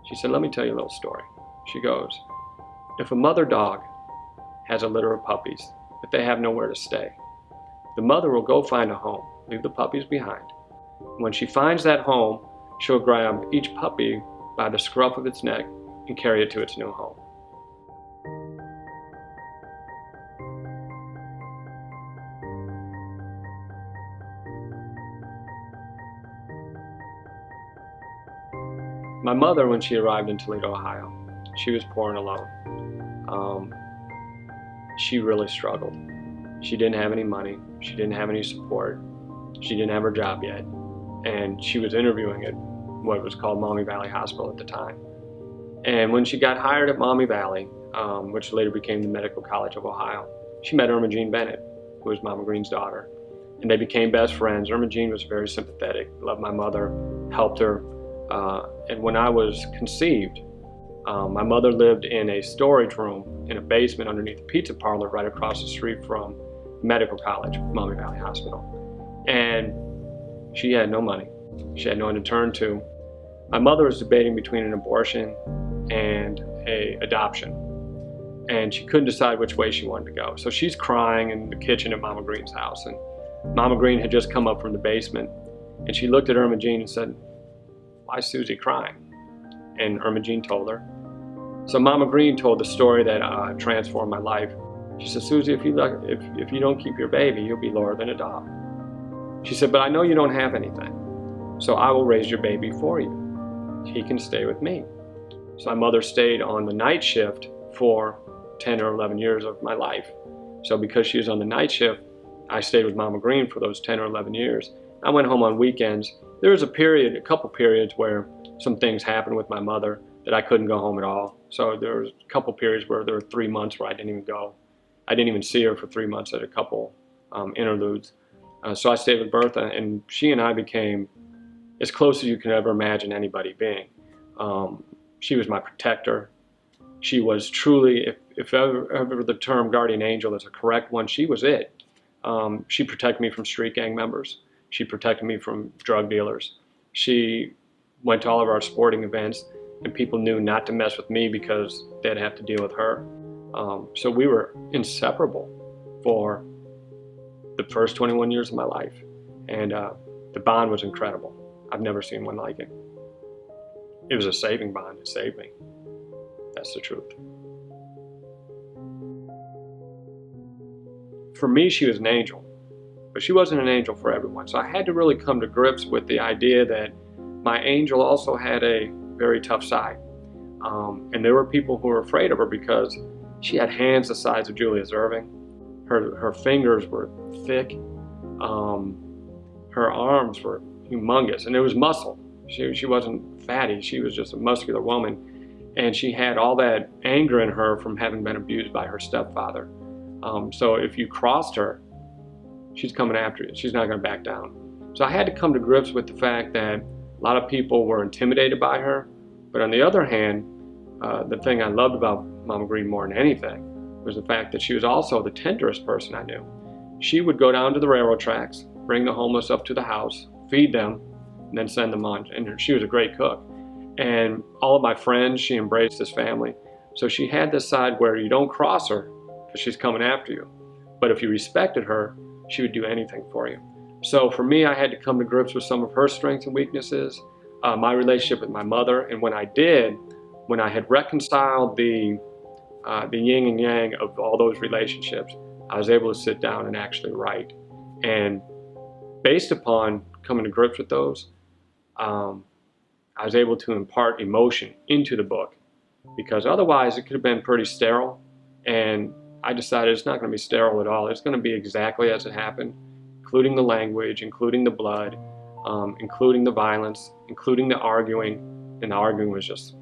She said, let me tell you a little story. She goes, if a mother dog has a litter of puppies, but they have nowhere to stay, the mother will go find a home, leave the puppies behind. When she finds that home, she'll grab each puppy by the scruff of its neck and carry it to its new home. My mother, when she arrived in Toledo, Ohio, she was poor and alone. She really struggled. She didn't have any money. She didn't have any support. She didn't have her job yet. And she was interviewing at what was called Maumee Valley Hospital at the time. And when she got hired at Maumee Valley, which later became the Medical College of Ohio, she met Irma Jean Bennett, who was Mama Green's daughter. And they became best friends. Irma Jean was very sympathetic, loved my mother, helped her. And when I was conceived, my mother lived in a storage room in a basement underneath a pizza parlor right across the street from Medical College, Maumee Valley Hospital. And she had no money. She had no one to turn to. My mother was debating between an abortion and an adoption. And she couldn't decide which way she wanted to go. So she's crying in the kitchen at Mama Green's house. And Mama Green had just come up from the basement. And she looked at Irma Jean and said, why is Susie crying? And Irma Jean told her. So Mama Green told the story that transformed my life. She said, Susie, if you don't keep your baby, you'll be lower than a dog. She said, but I know you don't have anything, so I will raise your baby for you. He can stay with me. So my mother stayed on the night shift for 10 or 11 years of my life. So because she was on the night shift, I stayed with Mama Green for those 10 or 11 years. I went home on weekends. There was a couple periods where some things happened with my mother that I couldn't go home at all. So there was a couple periods where there were 3 months where I didn't even go. I didn't even see her for 3 months at a couple interludes. So I stayed with Bertha, and she and I became as close as you could ever imagine anybody being. She was my protector. She was truly, if ever the term guardian angel is a correct one, she was it. She protected me from street gang members. She protected me from drug dealers. She went to all of our sporting events, and people knew not to mess with me because they'd have to deal with her. So we were inseparable for the first 21 years of my life. And the bond was incredible. I've never seen one like it. It was a saving bond. It saved me. That's the truth. For me, she was an angel, but she wasn't an angel for everyone. So I had to really come to grips with the idea that my angel also had a very tough side. And there were people who were afraid of her because she had hands the size of Julia's Erving. Her fingers were thick. Her arms were humongous, and it was muscle. She wasn't fatty. She was just a muscular woman, and she had all that anger in her from having been abused by her stepfather. So if you crossed her, she's coming after you. She's not going to back down. So I had to come to grips with the fact that a lot of people were intimidated by her, but on the other hand, the thing I loved about Mama Green more than anything was the fact that she was also the tenderest person I knew. She would go down to the railroad tracks, bring the homeless up to the house, feed them, and then send them on. And she was a great cook. And all of my friends, she embraced as family. So she had this side where you don't cross her because she's coming after you. But if you respected her, she would do anything for you. So for me, I had to come to grips with some of her strengths and weaknesses, my relationship with my mother. And when I did, when I had reconciled the yin and yang of all those relationships, I was able to sit down and actually write. And based upon coming to grips with those, I was able to impart emotion into the book, because otherwise it could have been pretty sterile. And I decided it's not going to be sterile at all. It's going to be exactly as it happened, including the language, including the blood, including the violence, including the arguing. And the arguing was just,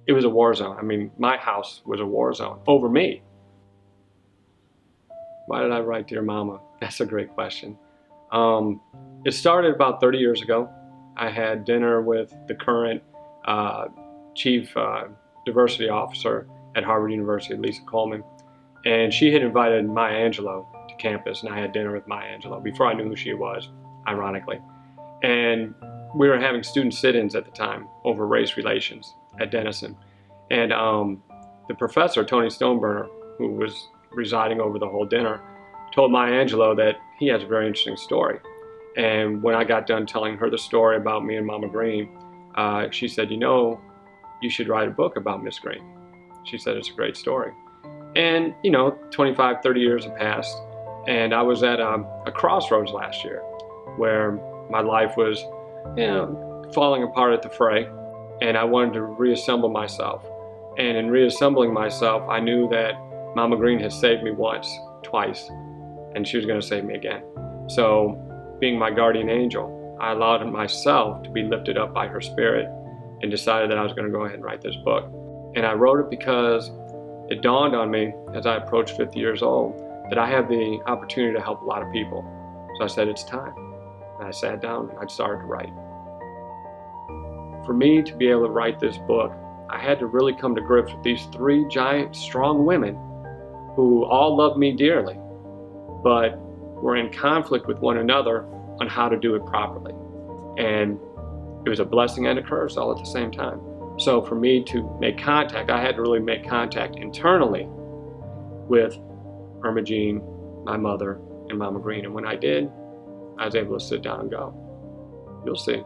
it was a war zone. I mean, my house was a war zone over me. Why did I write Dear Mama? That's a great question. It started about 30 years ago. I had dinner with the current chief diversity officer at Harvard University, Lisa Coleman, and she had invited Maya Angelou to campus, and I had dinner with Maya Angelou before I knew who she was, ironically. And we were having student sit-ins at the time over race relations at Denison. And the professor, Tony Stoneburner, who was presiding over the whole dinner, told Maya Angelou that he has a very interesting story. And when I got done telling her the story about me and Mama Green, she said, you should write a book about Miss Green. She said, it's a great story. And, 25, 30 years have passed, and I was at a crossroads last year where my life was, falling apart at the fray, and I wanted to reassemble myself. And in reassembling myself, I knew that Mama Green had saved me once, twice, and she was going to save me again. So, being my guardian angel, I allowed myself to be lifted up by her spirit and decided that I was going to go ahead and write this book. And I wrote it because it dawned on me as I approached 50 years old that I have the opportunity to help a lot of people. So I said, it's time. And I sat down and I started to write. For me to be able to write this book, I had to really come to grips with these three giant, strong women who all loved me dearly, but were in conflict with one another on how to do it properly. And it was a blessing and a curse all at the same time. So for me to make contact, I had to really make contact internally with Irma Jean, my mother, and Mama Green. And when I did, I was able to sit down and go, you'll see.